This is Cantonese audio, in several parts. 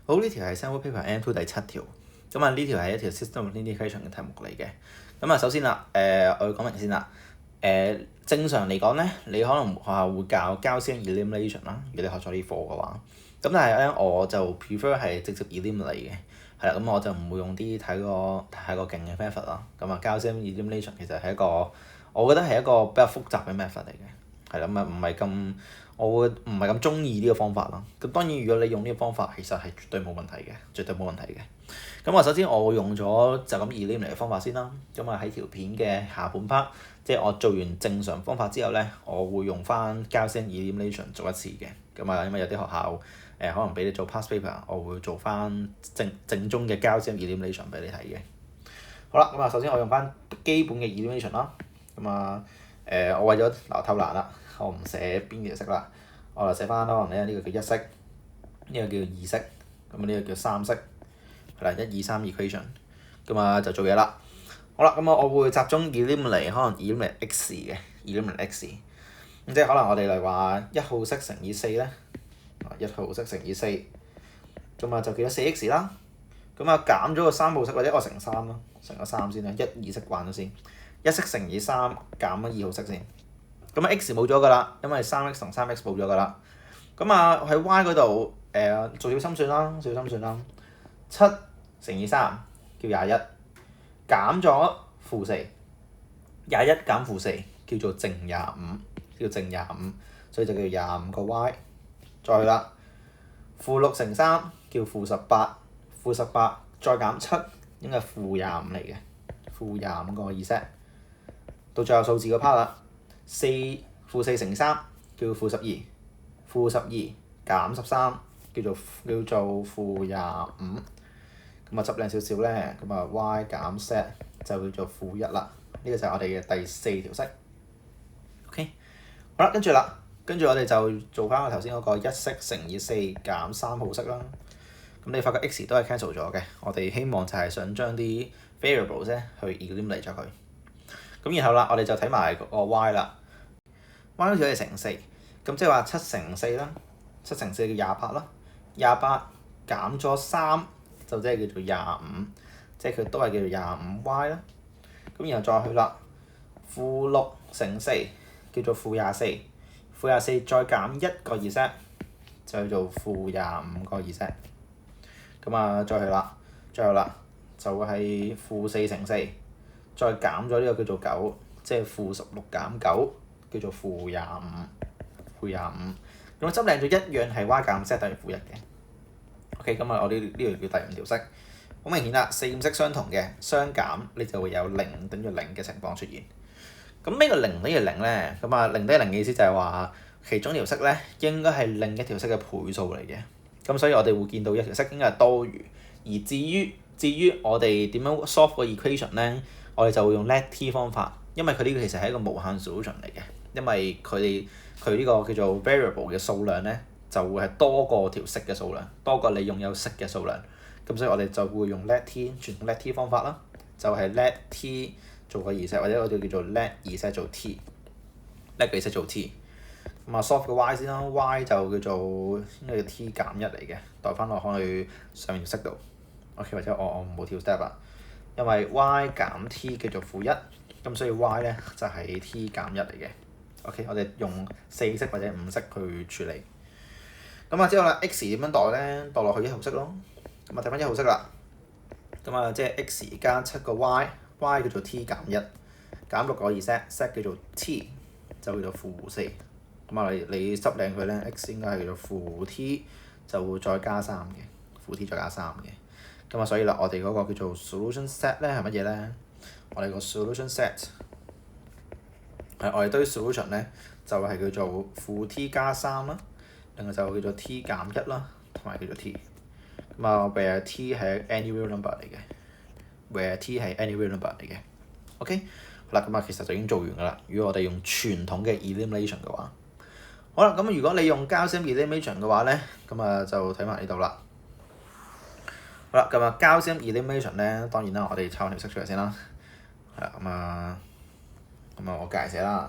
好，呢條係 sample paper M2 第7條。咁啊，呢條係一條 system indication 嘅題目嚟嘅。咁啊，首先啦，我要講明先啦。正常嚟講咧，你可能學校會教 Gaussian elimination 啦，如果你學咗呢課嘅話。咁但係咧，我就 prefer 係直接 eliminate 嘅，係啦。咁我就唔會用啲太過勁嘅 method 啦。咁啊，Gaussian elimination 其實係一個，我覺得係一個比較複雜嘅 method 嚟嘅，係啦。咁啊，唔係咁，我會唔係咁中意呢個方法咯。咁當然，如果你用呢個方法，其實係絕對冇問題嘅，絕對冇問題嘅。咁首先我會用咗就咁 eliminate 嘅方法先啦。咁喺條片嘅下半 part，即係我做完正常方法之後咧，我會用翻 Gaussian elimination 做一次嘅。因為有啲學校可能俾你做 past paper，我會做翻正宗嘅 Gaussian elimination 俾你睇嘅。好啦，首先我用翻基本嘅 elimination 啦。我為咗偷懶啦，我唔寫邊條式啦，我就寫翻可能咧呢個叫一式，呢個叫二式，呢個叫三式，係啦，1、2、3 equation，就做嘢啦。好啦，我會集中 eliminate 可能 eliminate x 嘅 eliminate x，即係可能我哋嚟話1號式乘以4咧，1號式乘以4，就叫咗 4x 啦。減咗個3號式或者我乘3咯，乘咗3先啦，1、2式慣咗先。1式乘以3減咗2號式先。x 冇咗㗎啦，因為 3x 同 3x 冇咗㗎啦。喺 y 嗰度做小心算啦，7乘以3叫21，減咗負4，21減負4叫做正25，所以就叫25個 y。再去啦，負6乘3叫負18，負18再減7應該係負25嚟嘅，負25個 z。到最後數字個 part 啦，負4乘3叫負12，負12減13叫做負25。執靚少少咧，y 減 z 就叫做負1啦。呢個就係我哋嘅第4條式。OK， 好啦，跟住我哋就做翻我頭先嗰個1式乘以4減3號式啦。你發覺 x 都係 cancel 咗嘅，我哋希望就係想將啲 variables 咧去 eliminate 咗佢。然後啦，我哋就睇埋個 y 啦。y 好似係乘4，咁即係話7乘4啦，7乘4叫28啦，28減咗3就即係叫做25，即係佢都係叫做25y啦。然後再去啦，負6乘4叫做負24，負24再減1個 z 就叫做負25個 z。再去啦，最後啦就會係負4乘4，再減咗呢個叫做9，即係負16減9叫做負25。執靚咗一樣係 y 減 z 等於負1嘅。OK， 我呢條叫第5條式。好明顯啦，4、5式相同嘅相減，你就會有0等於0嘅情況出現。咩叫0等於0咧？0等於0嘅意思就係話其中一條式咧應該係另一條式嘅倍數嚟嘅。所以我哋會見到一條式應該係多餘。而至於我哋點樣 solve 個 equation 咧，我哋就會用 let-t 方法，因為佢呢個其實係一個無限 solution 嚟嘅。因為佢呢個叫做 variable 嘅數量咧，就會係多過條式嘅數量，多過你擁有式嘅數量。所以我哋就會用 let-t 傳統 let-t 方法啦，就係 let-t 做個二式，或者我哋叫做 let 二式做 t，let 二式做 t。solve 個 y 先啦 ，y 就叫做應該叫 t 減1嚟嘅，代翻落去上面條式度。OK， 或者我冇跳 step 啦，因為 y 減 t 叫做負1，所以 y 咧就係 t 減1嚟嘅。OK， 我哋用4式或者5式去處理。之後啦 ，x 點樣代咧？代落去1號式咯。睇翻1號式啦。即係 x 加7個 y 叫做 t 減1，減6個 z 叫做 t， 就叫做負4。你執靚佢咧 ，x 應該係叫做負 t， 就會再加3嘅，負 t 再加3嘅。所以啦，我哋嗰個叫做 solution set 咧係乜嘢咧？我哋個 solution set 係我哋堆 solution 咧就係叫做負 t 加3啦，另外就叫做 t 減1啦，同埋叫做 t。where t 係 any real number 嚟嘅 ，where t 係 any real number 嚟嘅。OK， 好啦，其實就已經做完㗎啦。如果我哋用傳統嘅 elimination 嘅話，好啦，如果你用 Gaussian elimination 嘅話咧，就睇埋呢度啦。好啦，Gaussian elimination 咧，當然啦，我哋抄條式出嚟先啦。係啦，我介寫啦，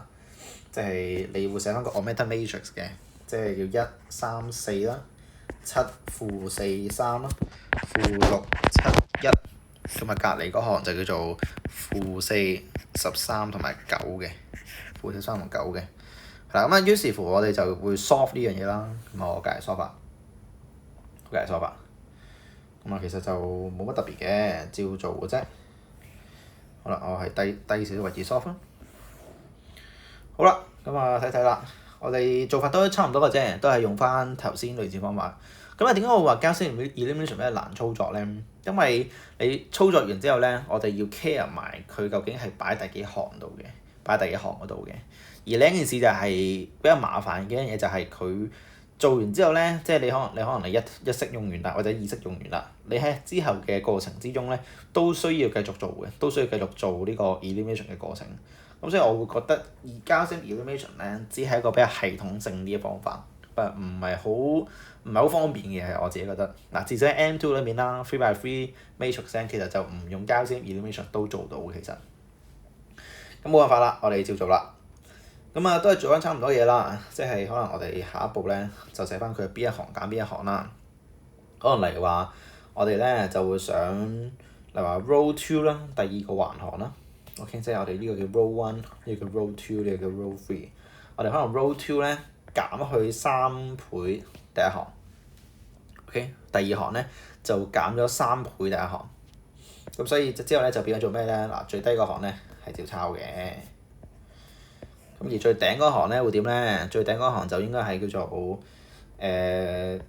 即係你會寫翻個 augmented matrix 嘅，即係叫1、3、4啦。7負4 3啦，-6 7 1，咁啊隔離嗰行就叫做-4 13同埋9嘅，-4 13同9嘅。係啦，咁啊於是乎我哋就會 solve 呢樣嘢啦。咁啊我計 solve 法，我計 solve 法。咁啊其實就冇乜特別嘅，照做嘅啫。好啦，我係低少少位置 solve 啦。好啦，咁啊睇睇啦，我哋做法都差唔多嘅啫，都係用翻頭先類似方法。咁啊點解我話 Gaussian elimination 咩難操作咧？因為你操作完之後咧，我哋要 care 埋佢究竟係擺第幾行度嘅，擺第幾行嗰度嘅。而另一件事就係比較麻煩嘅一樣嘢，就係佢做完之後咧，即係你可能一式用完啦，或者二式用完啦，你喺之後嘅過程之中咧，都需要繼續做嘅，都需要繼續做呢個 elimination 嘅過程。咁所以我會覺得而 Gaussian elimination 咧，只係一個比較系統性啲嘅方法，唔係好方便嘅，我自己覺得。嗱，至少喺 M2 裏面啦 3x3 matrix 其實就唔用 Gaussian elimination 都做到其實。咁冇辦法啦，我哋照做啦。咁啊，都係做翻差唔多嘢啦，即係可能我哋下一步咧就寫翻佢邊一行減邊一行啦。可能例如話，我哋咧就會想，例如話 row 2啦，第二個環行啦。OK， 即係我哋呢個叫 row 1，呢個叫 row 2，呢個叫 row 3。我哋可能 row 2咧減去3倍第一行。OK， 第二行咧就減咗3倍第一行。咁所以之後咧就變咗做咩咧？嗱，最低嗰行咧係照抄嘅。咁而最頂嗰行咧會點咧？最頂嗰行就應該係叫做呢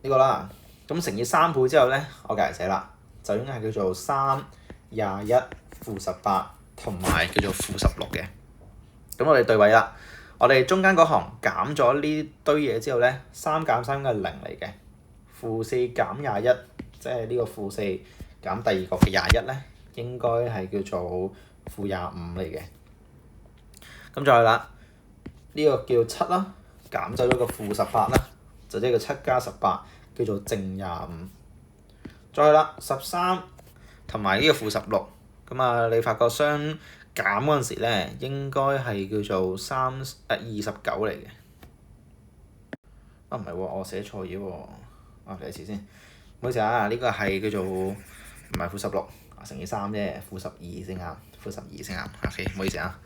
個啦。咁乘以3倍之後咧，我隔離寫啦，就應該係叫做3 21負18同埋叫做負16嘅。咁我哋對位啦。我哋中間嗰行減咗呢堆嘢之後咧，3減3應該係0嚟嘅。-4減21，即係呢個-4減第二個嘅21咧，應該係叫做-25嚟嘅。咁再啦，呢個叫7啦，減走咗個-18啦，就即係個7加18，叫做-25。再啦，13同埋呢個-16，咁啊你發覺相減嗰陣時咧，應該係叫做29嚟嘅。啊唔係喎，我寫錯嘢喎。嚟一次先，唔好意思啊，呢個係叫做唔係-16，乘以3啫，-12先啱，-12先啱。OK， 唔好意思啊，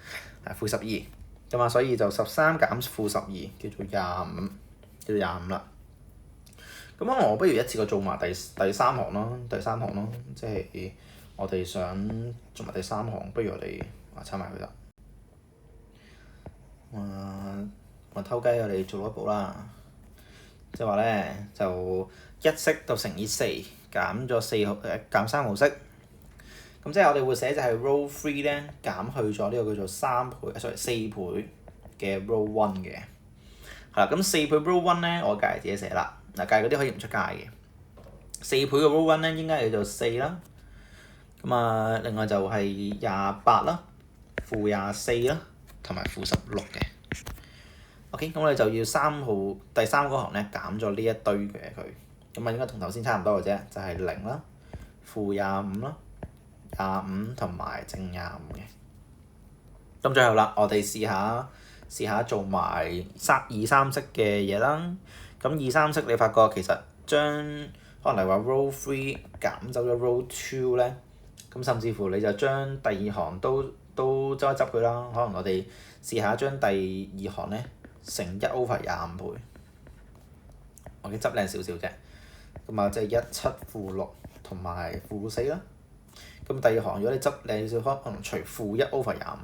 係-12。咁啊，所以就13減-12叫做25，叫做25啦。咁啊，我不如一次過做埋第三行咯，即係我哋想做埋第三行，不如我哋抄埋佢啦。我偷雞，我哋做多一步啦。即係話咧，就1式到乘以4減咗減3號式。咁即係我哋會寫就係 row 3咧減去咗呢個叫做4倍嘅 row 1嘅。係啦，咁4倍 row 1咧，我隔離自己寫啦。嗱，隔離嗰啲可以唔出界嘅。4倍嘅 row 1咧應該叫做4啦。咁啊，另外就係28啦、-24啦，同埋-16嘅。OK， 咁我哋就要第三嗰行咧減咗呢一堆嘅佢，咁啊應該同頭先差唔多嘅啫，就係0啦、-25啦、25同埋-25嘅。咁最後啦，我哋試下做埋二三式嘅嘢啦。咁二三式你發覺其實將可能嚟話 row 3減走咗 row 2咧，咁甚至乎你就將第二行都執一執佢啦。可能我哋試下將第二行咧乘1/25倍，我已經執靚少少啫。咁啊，即係17負6同埋-4啦。咁第二行如果你執靚少少，可能除-1/25。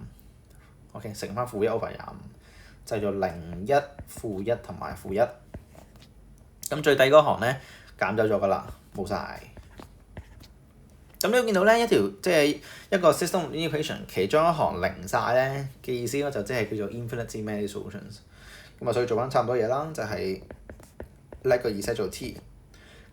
OK， 乘翻-1/25，就係做-1負1同埋-1。咁最底嗰行咧減走咗㗎啦，冇晒。咁你會見到咧即係一個 system of equation 其中一行零晒咧嘅意思咧，就即係叫做 infinitely many solutions。咁啊，所以做翻差唔多嘢啦，就係叻個 Z 做 t。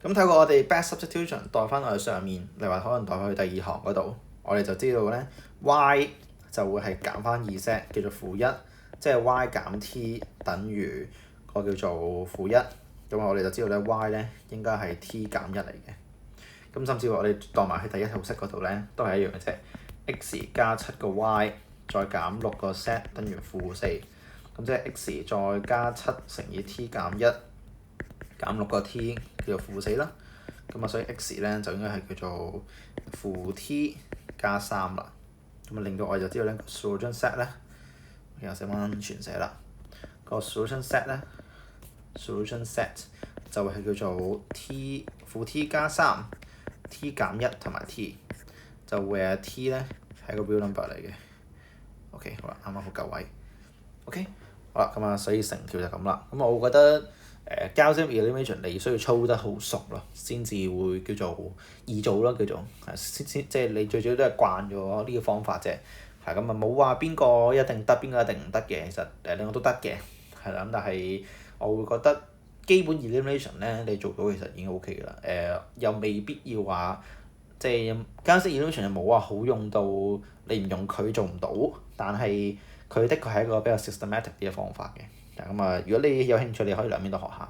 咁透過我哋 back substitution 代翻落去上面，例如話可能代去第二行嗰度，我哋就知道咧 y 就會係減翻Z 叫做-1，即係 y 減 t 等於個叫做-1。咁我哋就知道咧 y 咧應該係 t 減1嚟嘅。咁甚至乎我哋代埋去第一套式嗰度咧，都係一樣嘅啫。x 加7個 y 再減6個 z 等於-4。咁即係 x 再加7乘以 t 減1減6個 t 叫做負4啦。咁啊，所以 x 咧就應該係叫做負 t 加3啦。咁啊，令到我哋就知道咧個 solution set 咧，我寫翻全寫啦。個 solution set 咧 ，solution set 就係叫做 負 t 加3 t 減1同埋 t， 就會係 t 咧係一個 real number 嚟嘅。OK， 好啦，啱啱好夠位。OK， 好啦，咁啊，所以成條就咁啦。咁我覺得Gaussian elimination 你需要操得好熟咯，先至會叫做易做咯，叫做即係你最主要都係慣咗呢個方法啫。係咁啊，冇話邊個一定得，邊個一定唔得嘅。其實兩個都得嘅，係啦。咁但係我會覺得基本 elimination 咧，你做到其實已經 OK 㗎啦。又未必要話即係Gaussian elimination 又冇話好用到你唔用佢做唔到，但係佢的確係一個比較 systematic 啲嘅方法嘅。咁啊，如果你有興趣，你可以兩邊都學下。